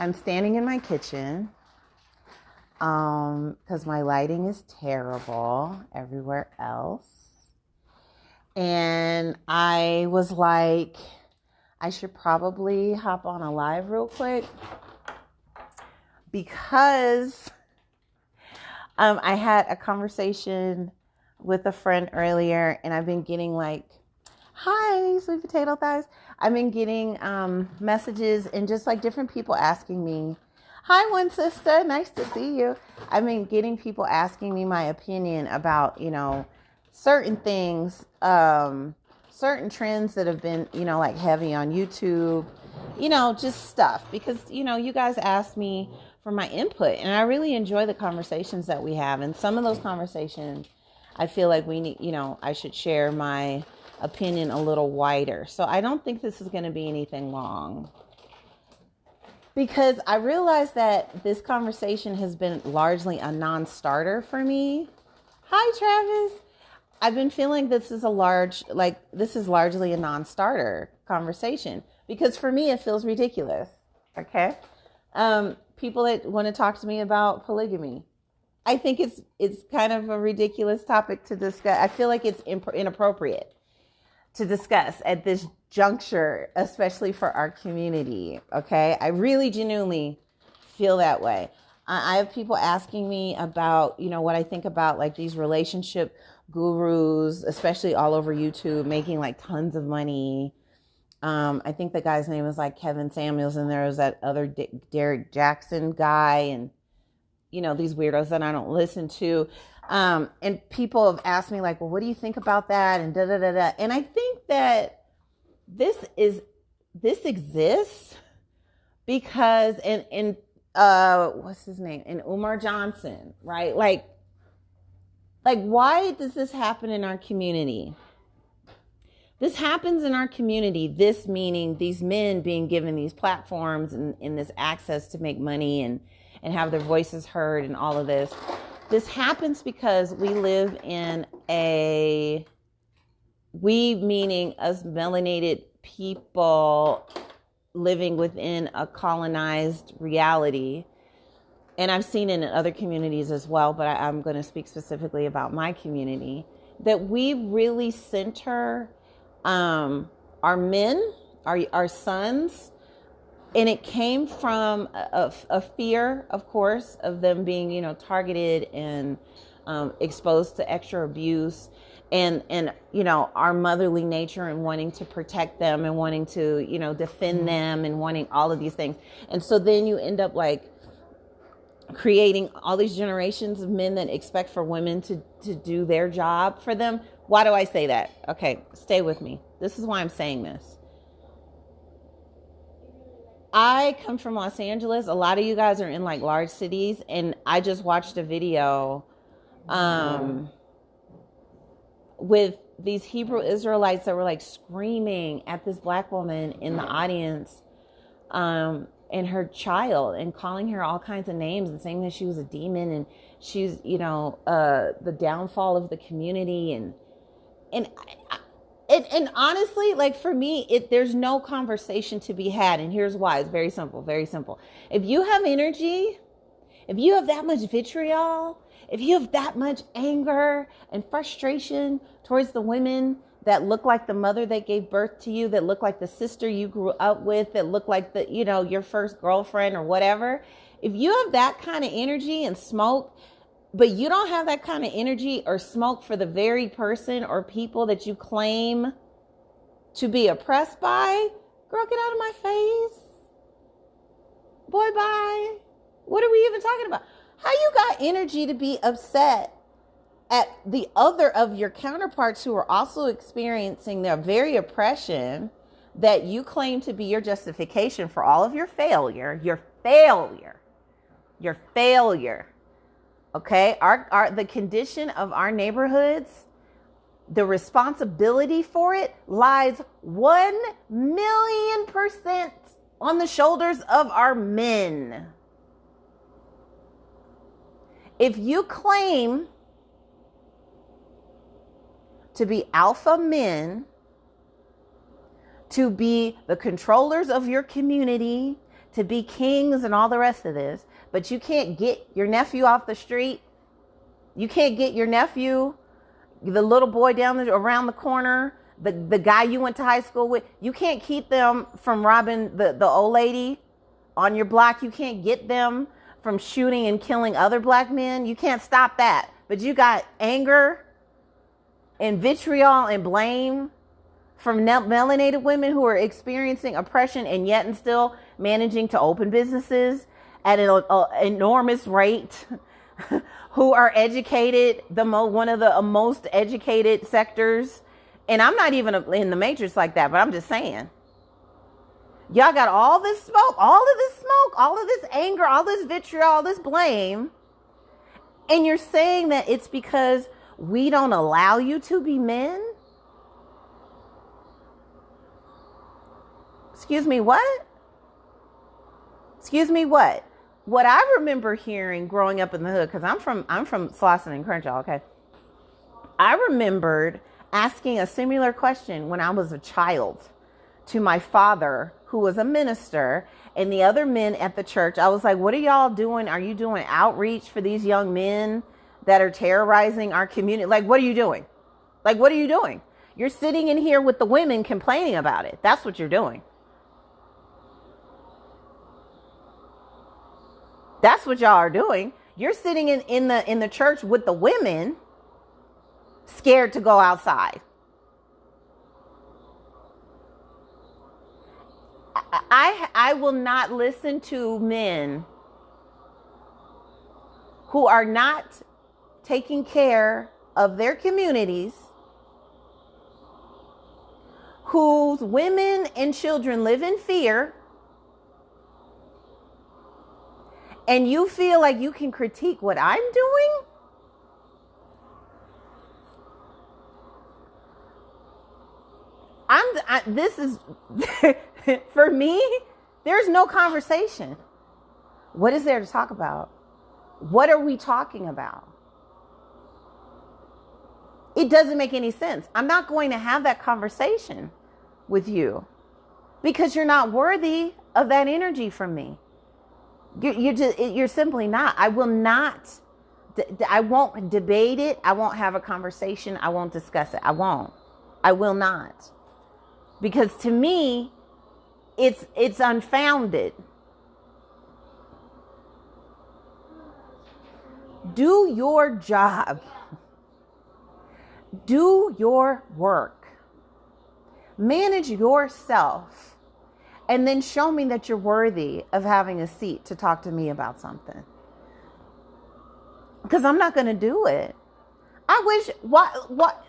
I'm standing in my kitchen because my lighting is terrible everywhere else. And I was like, I should probably hop on a live real quick because I had a conversation with a friend earlier, and I've been getting like, hi, sweet potato thighs. I've been getting messages and just like different people asking me, hi, one sister, nice to see you. I've been getting people asking me my opinion about, certain things, certain trends that have been, like heavy on YouTube, just stuff. Because, you guys asked me for my input, and I really enjoy the conversations that we have. And some of those conversations, I feel like we need, I should share my opinion a little wider. So I don't think this is going to be anything long, because I realized that this conversation has been largely a non-starter for me. Hi, Travis. I've been feeling this is largely a non-starter conversation, because for me, it feels ridiculous. Okay. People that want to talk to me about polygamy, I think it's kind of a ridiculous topic to discuss. I feel like it's inappropriate to discuss at this juncture, especially for our community. Okay. I really genuinely feel that way. I have people asking me about, what I think about like these relationship gurus, especially all over YouTube, making like tons of money. I think the guy's name is like Kevin Samuels, and there was that other Derek Jackson guy, and these weirdos that I don't listen to. And people have asked me like, well, what do you think about that? And da da da da. And I think that this exists because what's his name? And Umar Johnson, right? Like why does this happen in our community? This happens in our community, this meaning these men being given these platforms and this access to make money and have their voices heard and all of this. This happens because we live in we meaning us melanated people living within a colonized reality. And I've seen it in other communities as well, but I'm going to speak specifically about my community, that we really center our men, our sons, and it came from a fear, of course, of them being, targeted and exposed to extra abuse, and our motherly nature and wanting to protect them and wanting to, defend them and wanting all of these things. And so then you end up like creating all these generations of men that expect for women to do their job for them. Why do I say that? Okay, stay with me. This is why I'm saying this. I come from Los Angeles. A lot of you guys are in like large cities, and I just watched a video with these Hebrew Israelites that were like screaming at this black woman in the audience and her child, and calling her all kinds of names and saying that she was a demon and she's, the downfall of the community. And honestly, like for me, there's no conversation to be had. And here's why. It's very simple, very simple. If you have energy, if you have that much vitriol, if you have that much anger and frustration towards the women that look like the mother that gave birth to you, that look like the sister you grew up with, that look like the, your first girlfriend or whatever, if you have that kind of energy and smoke, but you don't have that kind of energy or smoke for the very person or people that you claim to be oppressed by, girl, get out of my face. Boy, bye. What are we even talking about? How you got energy to be upset at the other of your counterparts who are also experiencing their very oppression that you claim to be your justification for all of your failure, okay? The condition of our neighborhoods, the responsibility for it lies 1,000,000% on the shoulders of our men. If you claim to be alpha men, to be the controllers of your community, to be kings and all the rest of this, but you can't get your nephew off the street. You can't get your nephew, the little boy around the corner, the guy you went to high school with. You can't keep them from robbing the old lady on your block. You can't get them from shooting and killing other black men. You can't stop that. But you got anger and vitriol and blame from melanated women who are experiencing oppression and yet and still managing to open businesses at an enormous rate, who are educated, one of the most educated sectors. And I'm not even in the matrix like that, but I'm just saying. Y'all got all this smoke, all of this anger, all this vitriol, all this blame. And you're saying that it's because we don't allow you to be men? Excuse me, what? Excuse me, what? What I remember hearing growing up in the hood, because I'm from Slauson and Crenshaw, okay? I remembered asking a similar question when I was a child to my father, who was a minister, and the other men at the church. I was like, what are y'all doing? Are you doing outreach for these young men that are terrorizing our community? Like, what are you doing? Like, what are you doing? You're sitting in here with the women complaining about it. That's what you're doing. That's what y'all are doing. You're sitting in the church with the women, scared to go outside. I will not listen to men who are not taking care of their communities, whose women and children live in fear, and you feel like you can critique what I'm doing? This is, for me, there's no conversation. What is there to talk about? What are we talking about? It doesn't make any sense. I'm not going to have that conversation with you because you're not worthy of that energy from me. You're simply not. I will not. I won't debate it. I won't have a conversation. I won't discuss it. I won't. I will not. Because to me, it's unfounded. Do your job. Do your work. Manage yourself. And then show me that you're worthy of having a seat to talk to me about something. Because I'm not going to do it. I wish,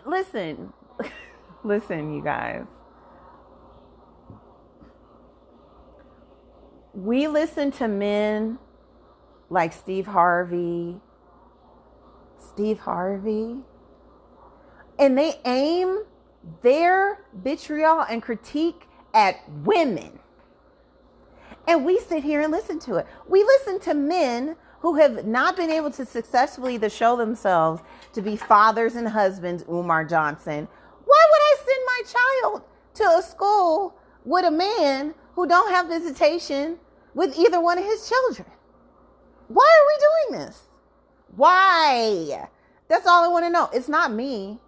listen, listen, you guys. We listen to men like Steve Harvey, and they aim their vitriol and critique at women. And we sit here and listen to it. We listen to men who have not been able to successfully show themselves to be fathers and husbands, Umar Johnson. Why would I send my child to a school with a man who don't have visitation with either one of his children? Why are we doing this? Why? That's all I want to know. It's not me.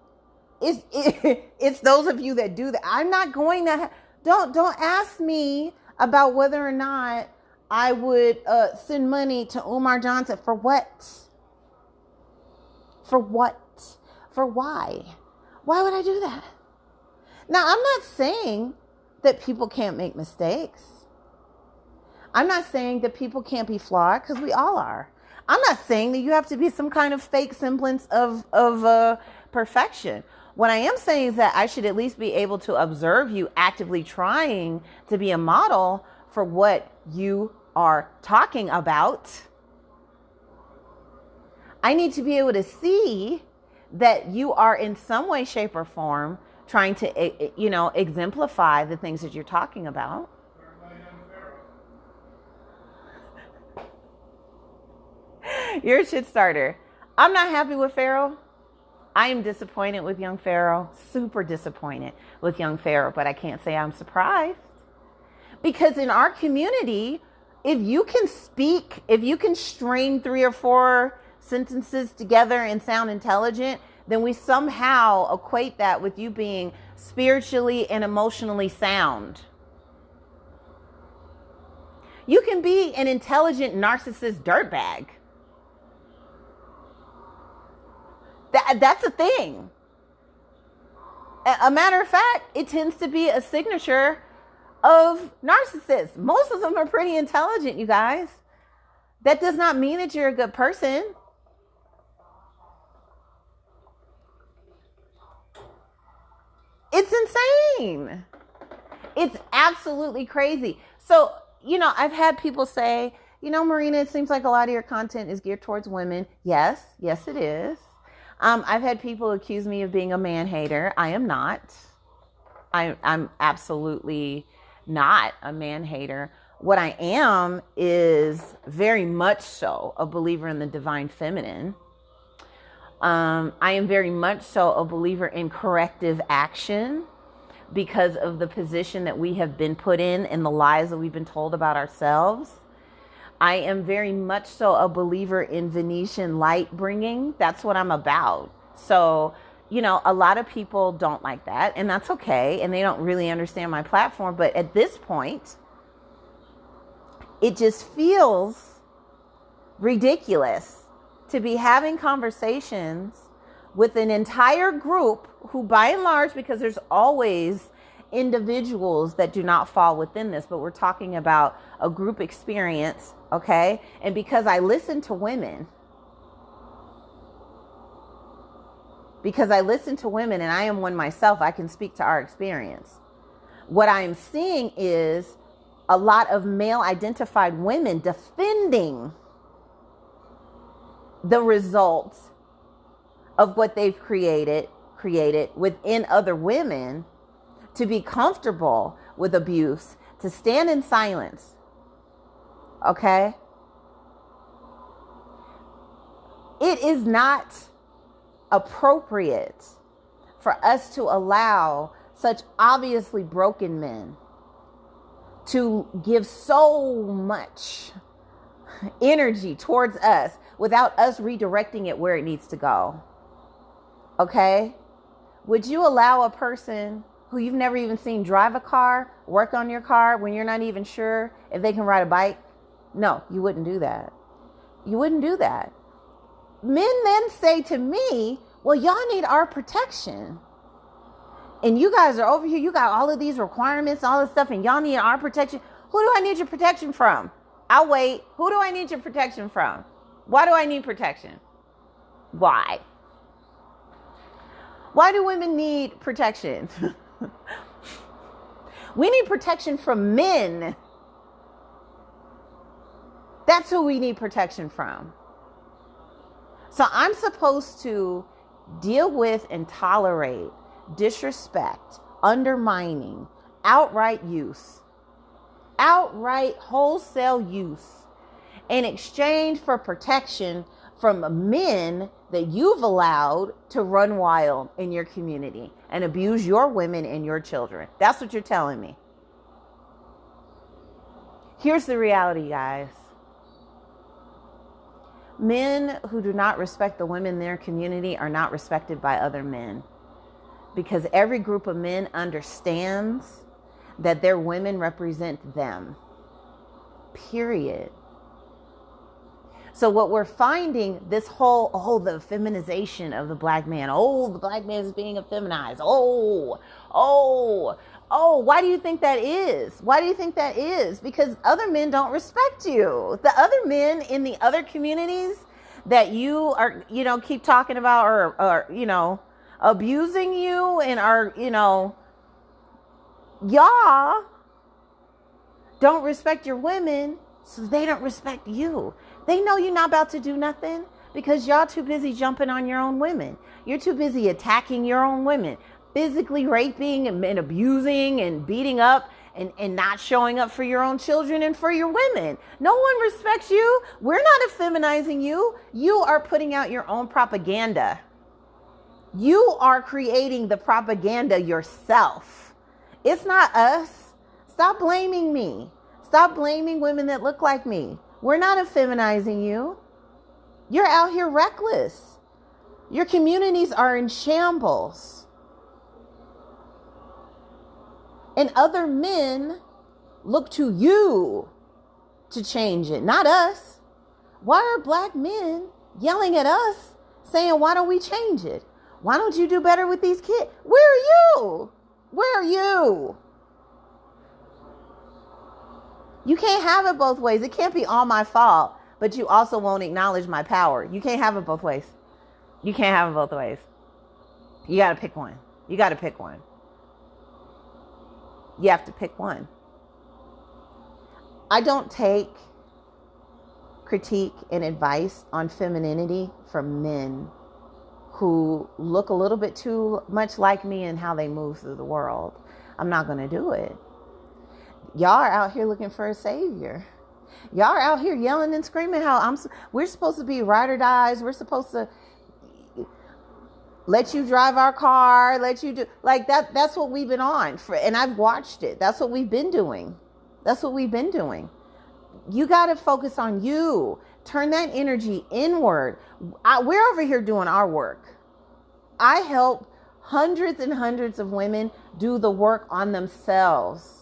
It's those of you that do that. I'm not going to. Don't ask me about whether or not I would send money to Umar Johnson. For what? For what? For why? Why would I do that? Now, I'm not saying that people can't make mistakes. I'm not saying that people can't be flawed, because we all are. I'm not saying that you have to be some kind of fake semblance of perfection. What I am saying is that I should at least be able to observe you actively trying to be a model for what you are talking about. I need to be able to see that you are in some way, shape, or form trying to, exemplify the things that you're talking about. You're a shit starter. I'm not happy with Pharaoh. I am disappointed with young Pharaoh. Super disappointed with young Pharaoh. But I can't say I'm surprised. Because in our community, if you can speak, if you can string 3 or 4 sentences together and sound intelligent, then we somehow equate that with you being spiritually and emotionally sound. You can be an intelligent narcissist dirtbag. That's a thing. A matter of fact, it tends to be a signature of narcissists. Most of them are pretty intelligent, you guys. That does not mean that you're a good person. It's insane. It's absolutely crazy. So, I've had people say, Marina, it seems like a lot of your content is geared towards women. Yes, it is. I've had people accuse me of being a man hater. I am not. I'm absolutely not a man hater. What I am is very much so a believer in the divine feminine. I am very much so a believer in corrective action because of the position that we have been put in and the lies that we've been told about ourselves. I am very much so a believer in Venetian light bringing. That's what I'm about. So, a lot of people don't like that, and that's okay. And they don't really understand my platform. But at this point, it just feels ridiculous to be having conversations with an entire group who, by and large, because there's always individuals that do not fall within this, but we're talking about a group experience, okay? And because I listen to women, and I am one myself, I can speak to our experience. What I am seeing is a lot of male-identified women defending the results of what they've created within other women to be comfortable with abuse, to stand in silence. Okay? It is not appropriate for us to allow such obviously broken men to give so much energy towards us without us redirecting it where it needs to go. Okay? Would you allow a person who you've never even seen drive a car, work on your car when you're not even sure if they can ride a bike? No, you wouldn't do that. You wouldn't do that. Men then say to me, well, y'all need our protection. And you guys are over here, you got all of these requirements, all this stuff, and y'all need our protection. Who do I need your protection from? I'll wait. Who do I need your protection from? Why do I need protection? Why? Why do women need protection? We need protection from men. That's who we need protection from. So I'm supposed to deal with and tolerate disrespect, undermining, outright use, outright wholesale use in exchange for protection from men that you've allowed to run wild in your community and abuse your women and your children. That's what you're telling me. Here's the reality, guys. Men who do not respect the women in their community are not respected by other men, because every group of men understands that their women represent them. Period. So what we're finding, this whole, the feminization of the black man. Oh, the black man is being effeminized. Why do you think that is? Why do you think that is? Because other men don't respect you. The other men in the other communities that you are, keep talking about or abusing you and are, y'all don't respect your women, so they don't respect you. They know you're not about to do nothing because y'all too busy jumping on your own women. You're too busy attacking your own women, physically raping and abusing and beating up and not showing up for your own children and for your women. No one respects you. We're not effeminizing you. You are putting out your own propaganda. You are creating the propaganda yourself. It's not us. Stop blaming me. Stop blaming women that look like me. We're not effeminizing you. You're out here reckless. Your communities are in shambles. And other men look to you to change it, not us. Why are black men yelling at us saying, why don't we change it? Why don't you do better with these kids? Where are you? Where are you? You can't have it both ways. It can't be all my fault, but you also won't acknowledge my power. You can't have it both ways. You can't have it both ways. You got to pick one. You got to pick one. You have to pick one. I don't take critique and advice on femininity from men who look a little bit too much like me in how they move through the world. I'm not going to do it. Y'all are out here looking for a savior. Y'all are out here yelling and screaming how we're supposed to be ride or dies. We're supposed to let you drive our car, let you do like that. That's what we've been on for, and I've watched it. That's what we've been doing. That's what we've been doing. You got to focus on you. Turn that energy inward. We're over here doing our work. I help hundreds and hundreds of women do the work on themselves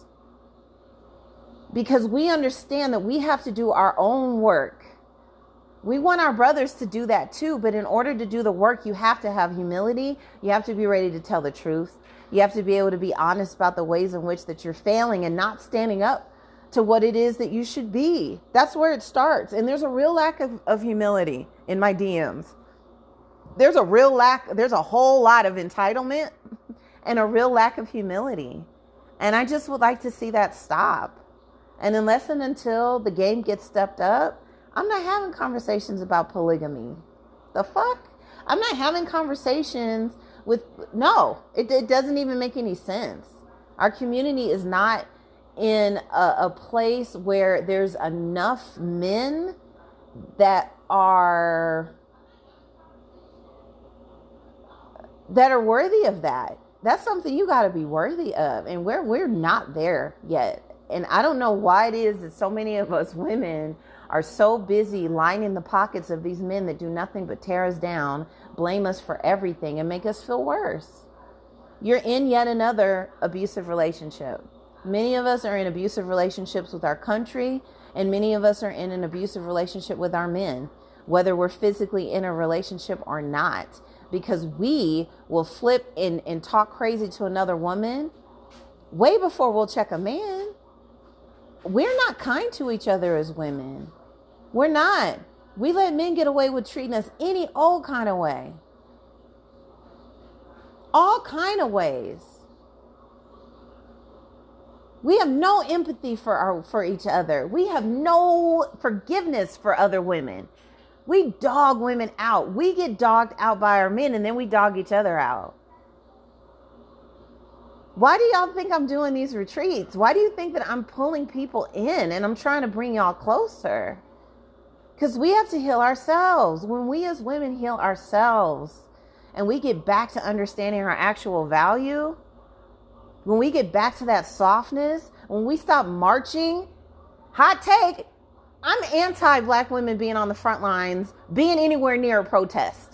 because we understand that we have to do our own work. We want our brothers to do that too, but in order to do the work, you have to have humility. You have to be ready to tell the truth. You have to be able to be honest about the ways in which that you're failing and not standing up to what it is that you should be. That's where it starts. And there's a real lack of humility in my DMs. There's a whole lot of entitlement and a real lack of humility. And I just would like to see that stop. And unless and until the game gets stepped up, I'm not having conversations about polygamy. The fuck? I'm not having conversations it doesn't even make any sense. Our community is not in a place where there's enough men that are worthy of that. That's something you got to be worthy of. And we're not there yet. And I don't know why it is that so many of us women are so busy lining the pockets of these men that do nothing but tear us down, blame us for everything, and make us feel worse. You're in yet another abusive relationship. Many of us are in abusive relationships with our country, and many of us are in an abusive relationship with our men, whether we're physically in a relationship or not, because we will flip and talk crazy to another woman way before we'll check a man. We're not kind to each other as women. We're not. We let men get away with treating us any old kind of way. All kind of ways. We have no empathy for each other. We have no forgiveness for other women. We dog women out. We get dogged out by our men, and then we dog each other out. Why do y'all think I'm doing these retreats? Why do you think that I'm pulling people in and I'm trying to bring y'all closer? Because we have to heal ourselves. When we as women heal ourselves and we get back to understanding our actual value, when we get back to that softness, when we stop marching, hot take, I'm anti-black women being on the front lines, being anywhere near a protest.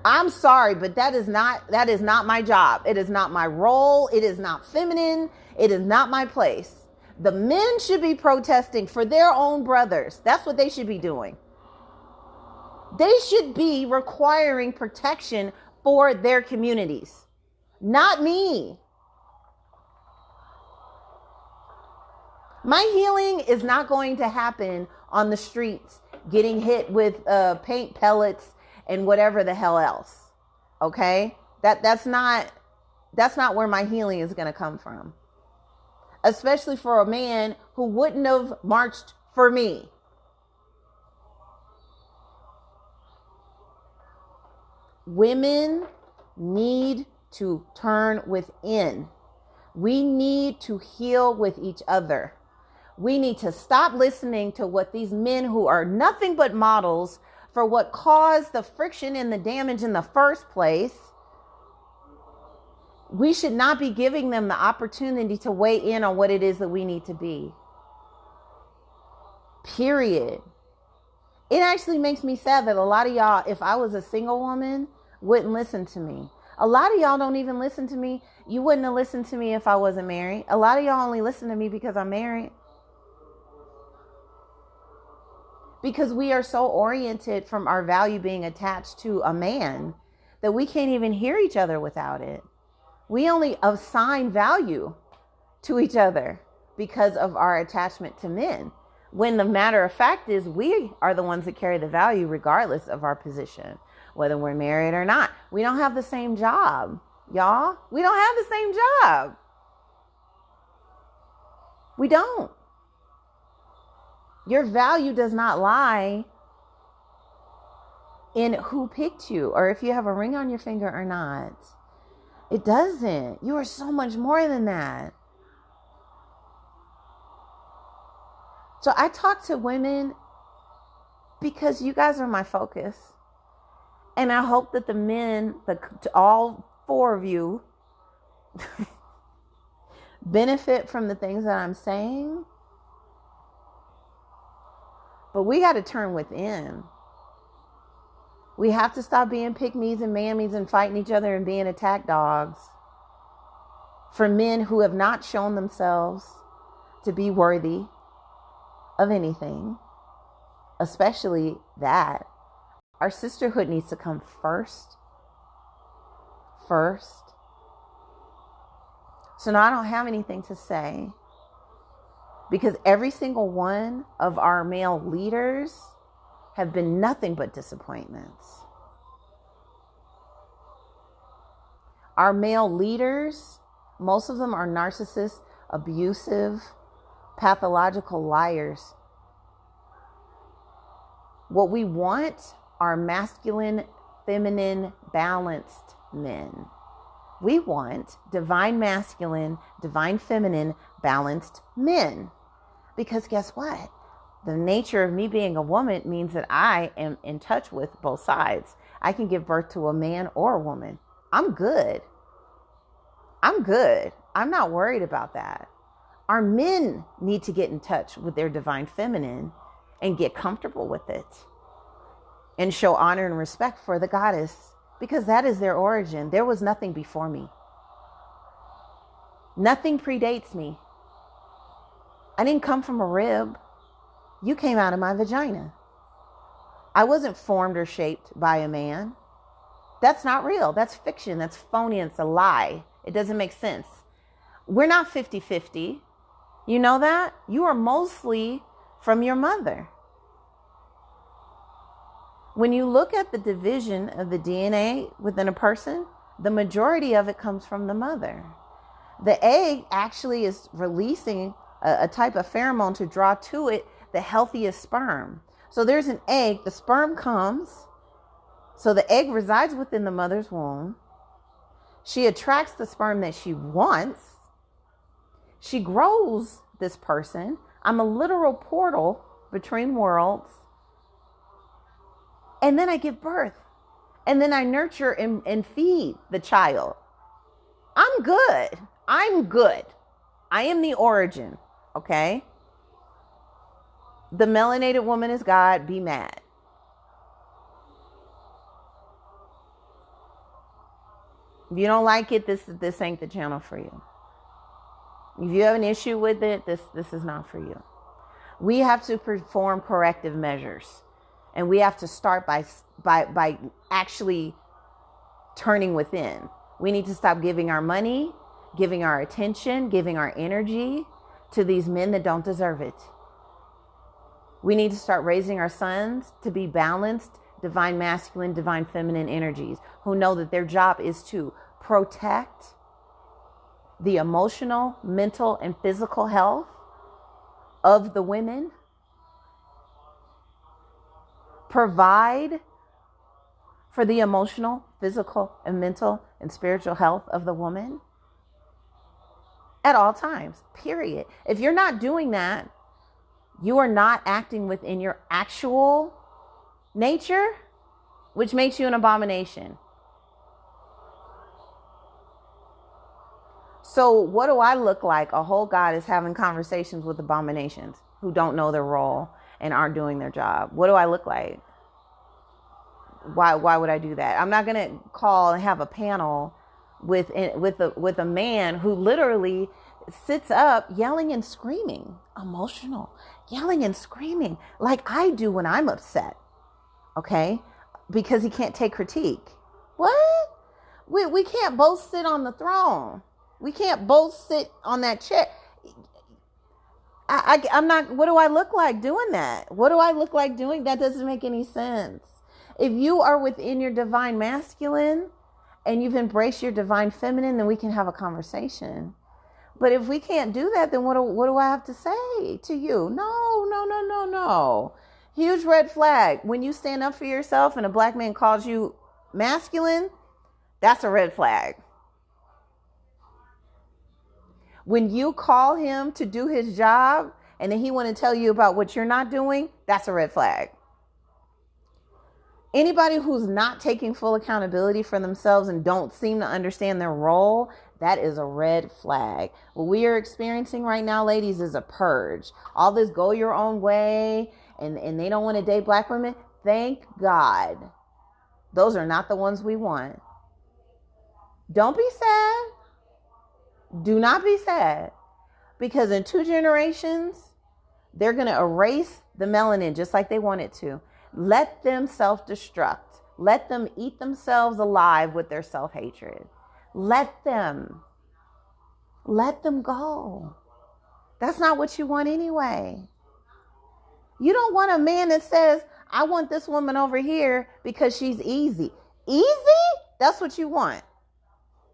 I'm sorry, but that is not my job. It is not my role. It is not feminine. It is not my place. The men should be protesting for their own brothers. That's what they should be doing. They should be requiring protection for their communities, not me. My healing is not going to happen on the streets, getting hit with paint pellets and whatever the hell else. Okay? That's not where my healing is going to come from. Especially for a man who wouldn't have marched for me. Women need to turn within. We need to heal with each other. We need to stop listening to what these men who are nothing but models for what caused the friction and the damage in the first place. We should not be giving them the opportunity to weigh in on what it is that we need to be. Period. It actually makes me sad that a lot of y'all, if I was a single woman, wouldn't listen to me. A lot of y'all don't even listen to me. You wouldn't have listened to me if I wasn't married. A lot of y'all only listen to me because I'm married. Because we are so oriented from our value being attached to a man that we can't even hear each other without it. We only assign value to each other because of our attachment to men. When the matter of fact is, we are the ones that carry the value regardless of our position, whether we're married or not. We don't have the same job, y'all. We don't have the same job. We don't. Your value does not lie in who picked you or if you have a ring on your finger or not. It doesn't. You are so much more than that. So I talk to women because you guys are my focus. And I hope that the men, all four of you, benefit from the things that I'm saying. But we got to turn within. We have to stop being pick-me's and mammies and fighting each other and being attack dogs for men who have not shown themselves to be worthy of anything, especially that. Our sisterhood needs to come first. So now I don't have anything to say because every single one of our male leaders have been nothing but disappointments. Our male leaders, most of them are narcissists, abusive, pathological liars. What we want are masculine, feminine, balanced men. We want divine masculine, divine feminine, balanced men. Because guess what? The nature of me being a woman means that I am in touch with both sides. I can give birth to a man or a woman. I'm good. I'm not worried about that. Our men need to get in touch with their divine feminine and get comfortable with it and show honor and respect for the goddess, because that is their origin. There was nothing before me. Nothing predates me. I didn't come from a rib. You came out of my vagina. I wasn't formed or shaped by a man. That's not real. That's fiction. That's phony. It's a lie. It doesn't make sense. We're not 50-50. You know that? You are mostly from your mother. When you look at the division of the DNA within a person, the majority of it comes from the mother. The egg actually is releasing a type of pheromone to draw to it the healthiest sperm. So there's an egg, the sperm comes, so the egg resides within the mother's womb. She attracts the sperm that she wants. She grows this person. I'm a literal portal between worlds. And then I give birth. And then I nurture and feed the child. I'm good. I am the origin. Okay? The melanated woman is God. Be mad. If you don't like it, this ain't the channel for you. If you have an issue with it, this is not for you. We have to perform corrective measures. And we have to start by actually turning within. We need to stop giving our money, giving our attention, giving our energy to these men that don't deserve it. We need to start raising our sons to be balanced, divine masculine, divine feminine energies, who know that their job is to protect the emotional, mental, and physical health of the women, provide for the emotional, physical, and mental and spiritual health of the woman at all times, period. If you're not doing that, you are not acting within your actual nature, which makes you an abomination. So what do I look like? A whole goddess having conversations with abominations who don't know their role and aren't doing their job? What do I look like? Why would I do that? I'm not going to call and have a panel with a man who literally sits up yelling and screaming, emotional, yelling and screaming like I do when I'm upset. Okay? Because he can't take critique. What? We can't both sit on the throne. We can't both sit on that chair. I'm not, what do I look like doing that? What do I look like doing? That doesn't make any sense. If you are within your divine masculine and you've embraced your divine feminine, then we can have a conversation. But if we can't do that, then what do I have to say to you? No. Huge red flag. When you stand up for yourself and a black man calls you masculine, that's a red flag. When you call him to do his job and then he want to tell you about what you're not doing, that's a red flag. Anybody who's not taking full accountability for themselves and don't seem to understand their role, that is a red flag. What we are experiencing right now, ladies, is a purge. All this go your own way and they don't want to date black women. Thank God. Those are not the ones we want. Don't be sad. Do not be sad. Because in 2 generations, they're going to erase the melanin just like they wanted to. Let them self-destruct. Let them eat themselves alive with their self-hatred. Let them go. That's not what you want anyway. You don't want a man that says, I want this woman over here because she's easy. Easy? That's what you want.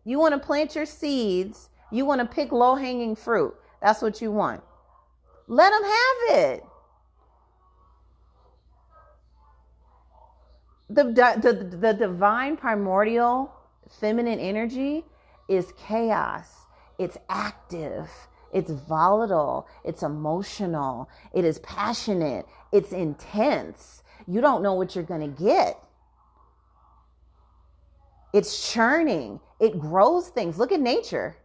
You want to plant your seeds. You want to pick low-hanging fruit. That's what you want. Let them have it. The divine primordial feminine energy is chaos. It's active. It's volatile. It's emotional. It is passionate. It's intense. You don't know what you're going to get. It's churning. It grows things. Look at nature.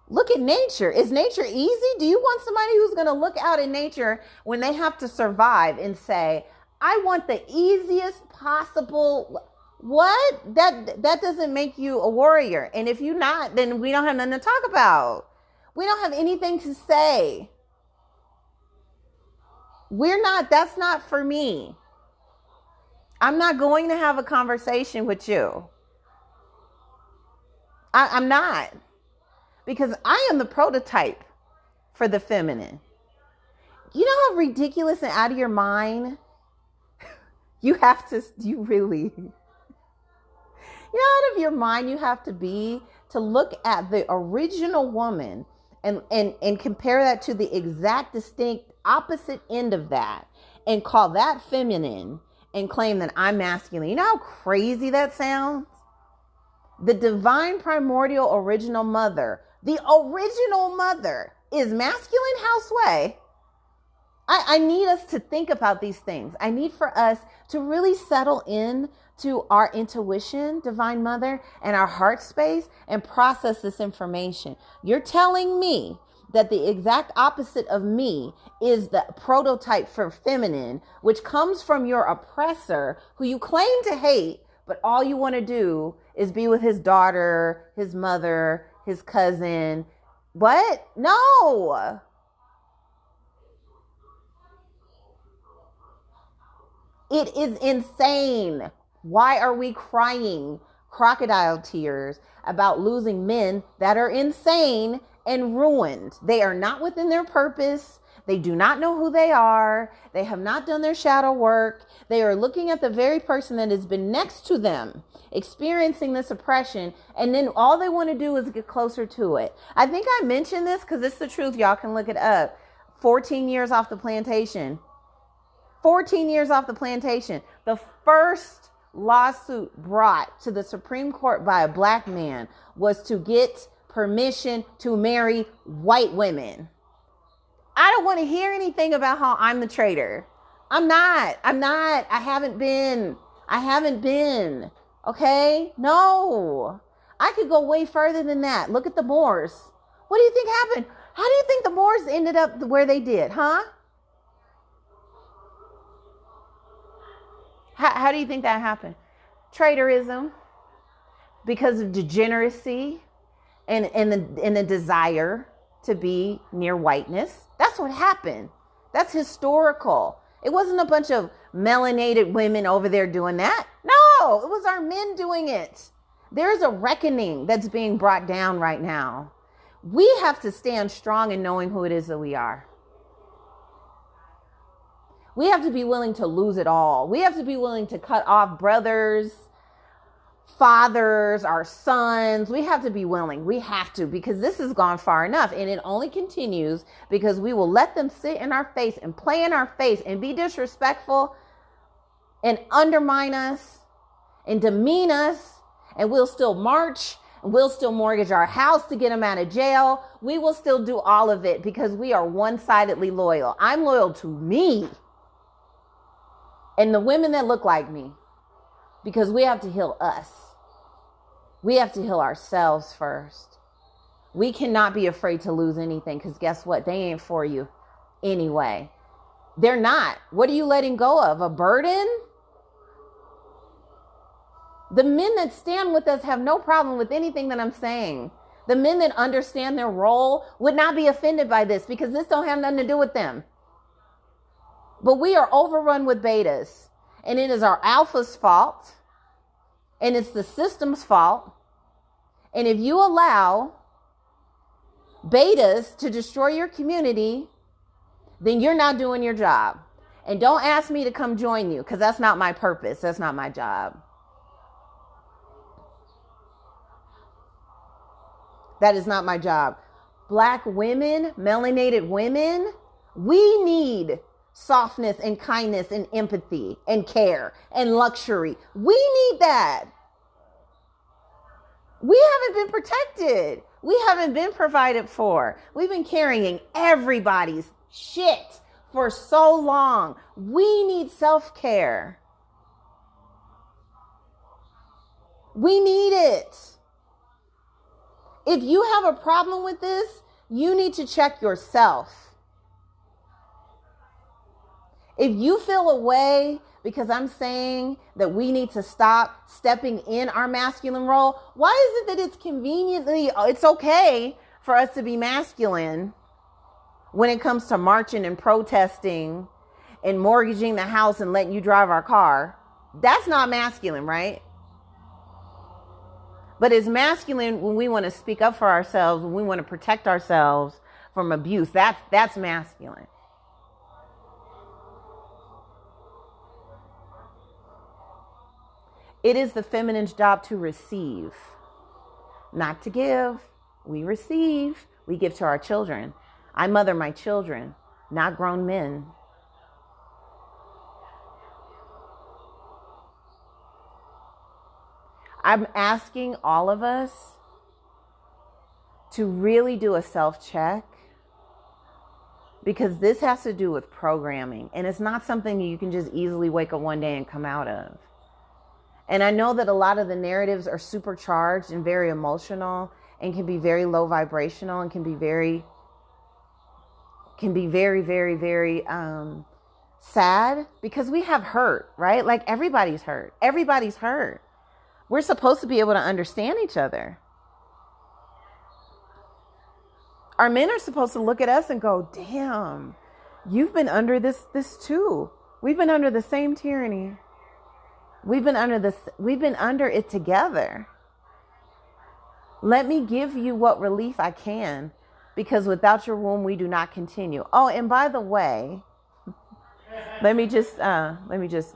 Look at nature. Is nature easy? Do you want somebody who's going to look out in nature when they have to survive and say, I want the easiest possible? What? That doesn't make you a warrior. And if you're not, then we don't have nothing to talk about. We don't have anything to say. That's not for me. I'm not going to have a conversation with you. I'm not. Because I am the prototype for the feminine. You know how ridiculous and out of your mind you know, out of your mind you have to be to look at the original woman and compare that to the exact distinct opposite end of that and call that feminine and claim that I'm masculine. You know how crazy that sounds? The divine primordial original mother, the original mother is masculine houseway. I need us to think about these things. I need for us to really settle in to our intuition, divine mother, and our heart space and process this information. You're telling me that the exact opposite of me is the prototype for feminine, which comes from your oppressor who you claim to hate, but all you want to do is be with his daughter, his mother, his cousin. What? No. It is insane. Why are we crying crocodile tears about losing men that are insane and ruined? They are not within their purpose. They do not know who they are. They have not done their shadow work. They are looking at the very person that has been next to them, experiencing this oppression, and then all they want to do is get closer to it. I think I mentioned this because it's the truth. Y'all can look it up. 14 years off the plantation. 14 years off the plantation. The first lawsuit brought to the Supreme Court by a black man was to get permission to marry white women. I don't want to hear anything about how I'm the traitor. I'm not. I haven't been. Okay? No. I could go way further than that. Look at the Moors. What do you think happened? How do you think the Moors ended up where they did, huh? How do you think that happened? Traitorism, because of degeneracy and the desire to be near whiteness. That's what happened. That's historical. It wasn't a bunch of melanated women over there doing that. No, it was our men doing it. There's a reckoning that's being brought down right now. We have to stand strong in knowing who it is that we are. We have to be willing to lose it all. We have to be willing to cut off brothers, fathers, our sons. We have to be willing. We have to, because this has gone far enough, and it only continues because we will let them sit in our face and play in our face and be disrespectful and undermine us and demean us, and we'll still march and we'll still mortgage our house to get them out of jail. We will still do all of it because we are one-sidedly loyal. I'm loyal to me and the women that look like me, because we have to heal us. We have to heal ourselves first. We cannot be afraid to lose anything, because guess what? They ain't for you anyway. They're not. What are you letting go of? A burden? The men that stand with us have no problem with anything that I'm saying. The men that understand their role would not be offended by this, because this don't have nothing to do with them. But we are overrun with betas, and it is our alpha's fault, and it's the system's fault. And if you allow betas to destroy your community, then you're not doing your job. And don't ask me to come join you, because that's not my purpose. That's not my job. That is not my job. Black women, melanated women, we need softness and kindness and empathy and care and luxury. We need that. We haven't been protected. We haven't been provided for. We've been carrying everybody's shit for so long. We need self-care. We need it. If you have a problem with this, you need to check yourself. If you feel a way because I'm saying that we need to stop stepping in our masculine role, why is it that it's okay for us to be masculine when it comes to marching and protesting and mortgaging the house and letting you drive our car? That's not masculine, right? But it's masculine when we want to speak up for ourselves, when we want to protect ourselves from abuse. That's masculine. It is the feminine's job to receive, not to give. We receive. We give to our children. I mother my children, not grown men. I'm asking all of us to really do a self-check, because this has to do with programming, and it's not something you can just easily wake up one day and come out of. And I know that a lot of the narratives are supercharged and very emotional and can be very low vibrational and can be very, very sad, because we have hurt, right? Like everybody's hurt. Everybody's hurt. We're supposed to be able to understand each other. Our men are supposed to look at us and go, damn, you've been under this too. We've been under the same tyranny. We've been under it together. Let me give you what relief I can, because without your womb, we do not continue. Oh, and by the way, let me just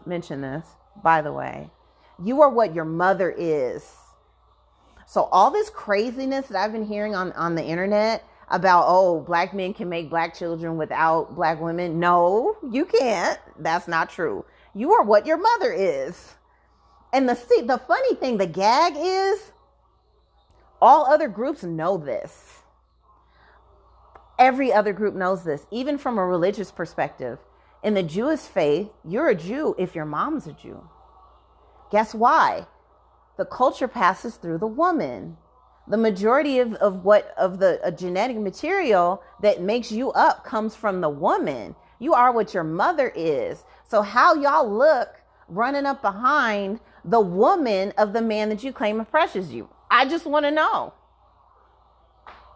mention this. By the way, you are what your mother is. So all this craziness that I've been hearing on the internet about, oh, black men can make black children without black women. No, you can't. That's not true. You are what your mother is. And the funny thing, the gag is, all other groups know this. Every other group knows this, even from a religious perspective. In the Jewish faith, you're a Jew if your mom's a Jew. Guess why? The culture passes through the woman. The majority of the genetic material that makes you up comes from the woman. You are what your mother is. So how y'all look running up behind the woman of the man that you claim oppresses you? I just want to know.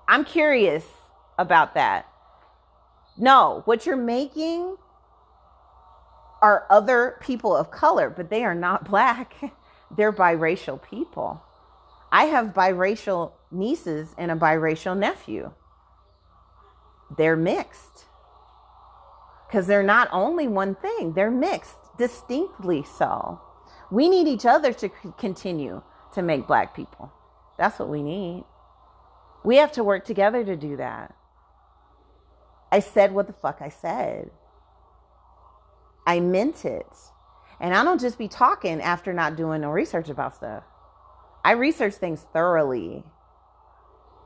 I'm curious about that. No, what you're making are other people of color, but they are not black. They're biracial people. I have biracial nieces and a biracial nephew. They're mixed. Because they're not only one thing, they're mixed, distinctly so. We need each other to continue to make black people. That's what we need. We have to work together to do that. I said what the fuck I said. I meant it. And I don't just be talking after not doing no research about stuff. I research things thoroughly,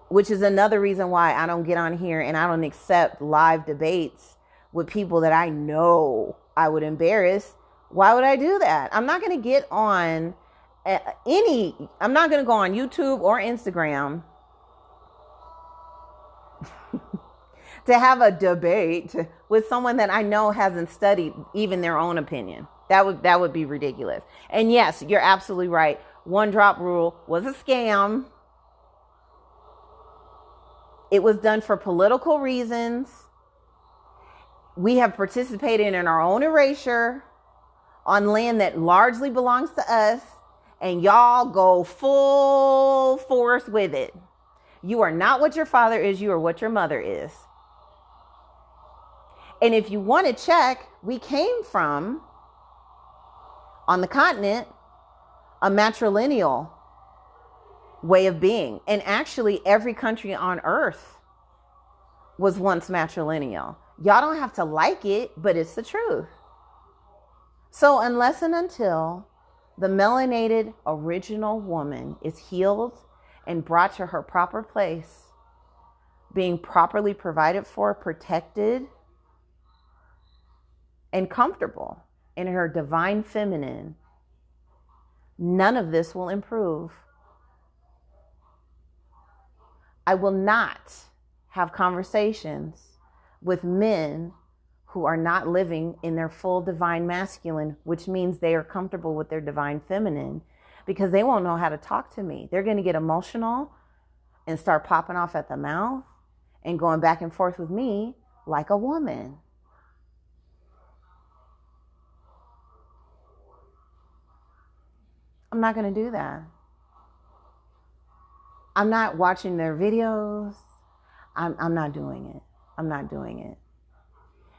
which is another reason why I don't get on here and I don't accept live debates with people that I know I would embarrass. Why would I do that? I'm not going to get on I'm not going to go on YouTube or Instagram to have a debate with someone that I know hasn't studied even their own opinion. That would be ridiculous. And yes, you're absolutely right. One drop rule was a scam. It was done for political reasons. We have participated in our own erasure on land that largely belongs to us, and y'all go full force with it. You are not what your father is. You are what your mother is. And if you want to check, we came from, on the continent, a matrilineal way of being. And actually, every country on earth was once matrilineal. Y'all don't have to like it, but it's the truth. So unless and until the melanated original woman is healed and brought to her proper place, being properly provided for, protected, and comfortable in her divine feminine, none of this will improve. I will not have conversations with men who are not living in their full divine masculine, which means they are comfortable with their divine feminine, because they won't know how to talk to me. They're going to get emotional and start popping off at the mouth and going back and forth with me like a woman. I'm not going to do that. I'm not watching their videos. I'm not doing it. I'm not doing it.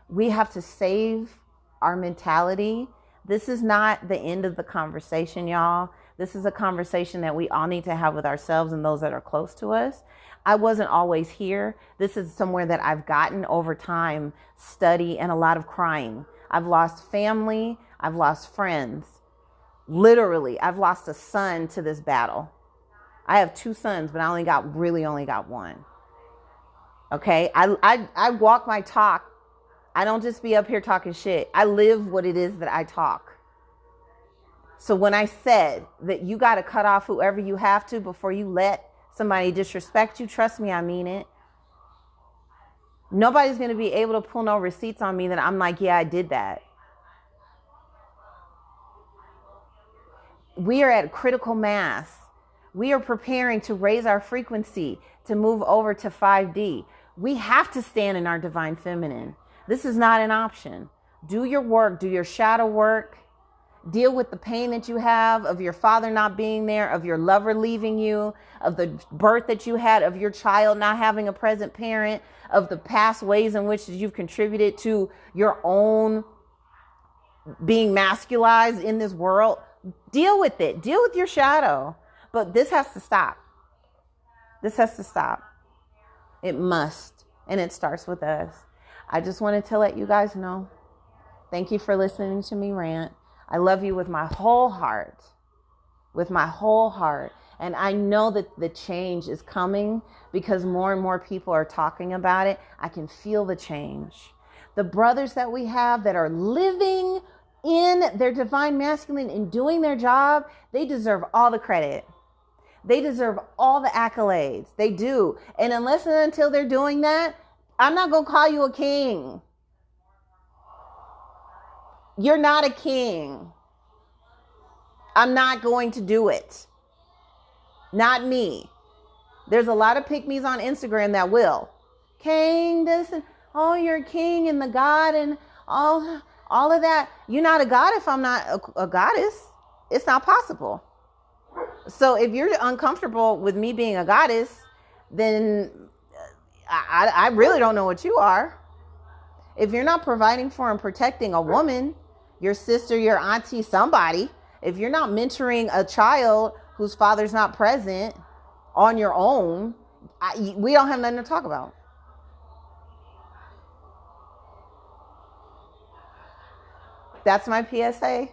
We have to save our mentality. This is not the end of the conversation, y'all. This is a conversation that we all need to have with ourselves and those that are close to us. I wasn't always here. This is somewhere that I've gotten over time, study, and a lot of crying. I've lost family. I've lost friends. Literally, I've lost a son to this battle. I have 2 sons, but I only got one. Okay, I walk my talk. I don't just be up here talking shit. I live what it is that I talk. So when I said that you got to cut off whoever you have to before you let somebody disrespect you, trust me, I mean it. Nobody's going to be able to pull no receipts on me that I'm like, yeah, I did that. We are at critical mass. We are preparing to raise our frequency to move over to 5D. We have to stand in our divine feminine. This is not an option. Do your work, do your shadow work. Deal with the pain that you have of your father not being there, of your lover leaving you, of the birth that you had, of your child not having a present parent, of the past ways in which you've contributed to your own being masculized in this world. Deal with it. Deal with your shadow. But this has to stop. This has to stop. It must. And it starts with us. I just wanted to let you guys know. Thank you for listening to me rant. I love you with my whole heart. With my whole heart. And I know that the change is coming because more and more people are talking about it. I can feel the change. The brothers that we have that are living in their divine masculine and doing their job, they deserve all the credit. They deserve all the accolades. They do. And unless and until they're doing that, I'm not going to call you a king. You're not a king. I'm not going to do it. Not me. There's a lot of pick-me's on Instagram that will. King this and oh, you're a king and the god and all of that. You're not a god if I'm not a goddess. It's not possible. So if you're uncomfortable with me being a goddess, then I really don't know what you are. If you're not providing for and protecting a woman, your sister, your auntie, somebody, if you're not mentoring a child whose father's not present on your own, we don't have nothing to talk about. That's my PSA.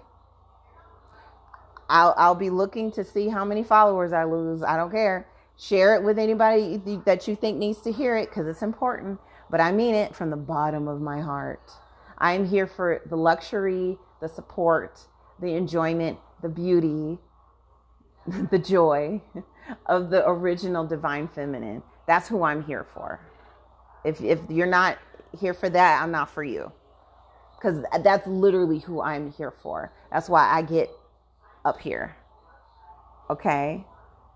I'll be looking to see how many followers I lose. I don't care. Share it with anybody that you think needs to hear it because it's important. But I mean it from the bottom of my heart. I'm here for the luxury, the support, the enjoyment, the beauty, the joy of the original divine feminine. That's who I'm here for. If you're not here for that, I'm not for you. Because that's literally who I'm here for. That's why I get up here. Okay?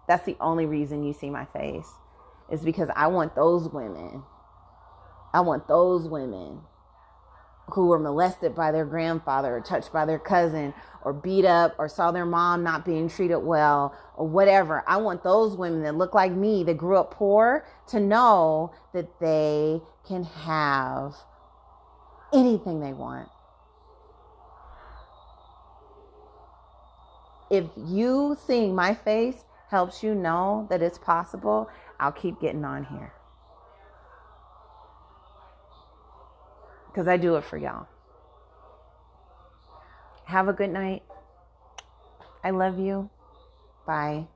That's the only reason you see my face. Is because I want those women. I want those women who were molested by their grandfather or touched by their cousin or beat up or saw their mom not being treated well or whatever. I want those women that look like me, that grew up poor, to know that they can have anything they want. If you seeing my face helps you know that it's possible, I'll keep getting on here. Because I do it for y'all. Have a good night. I love you. Bye.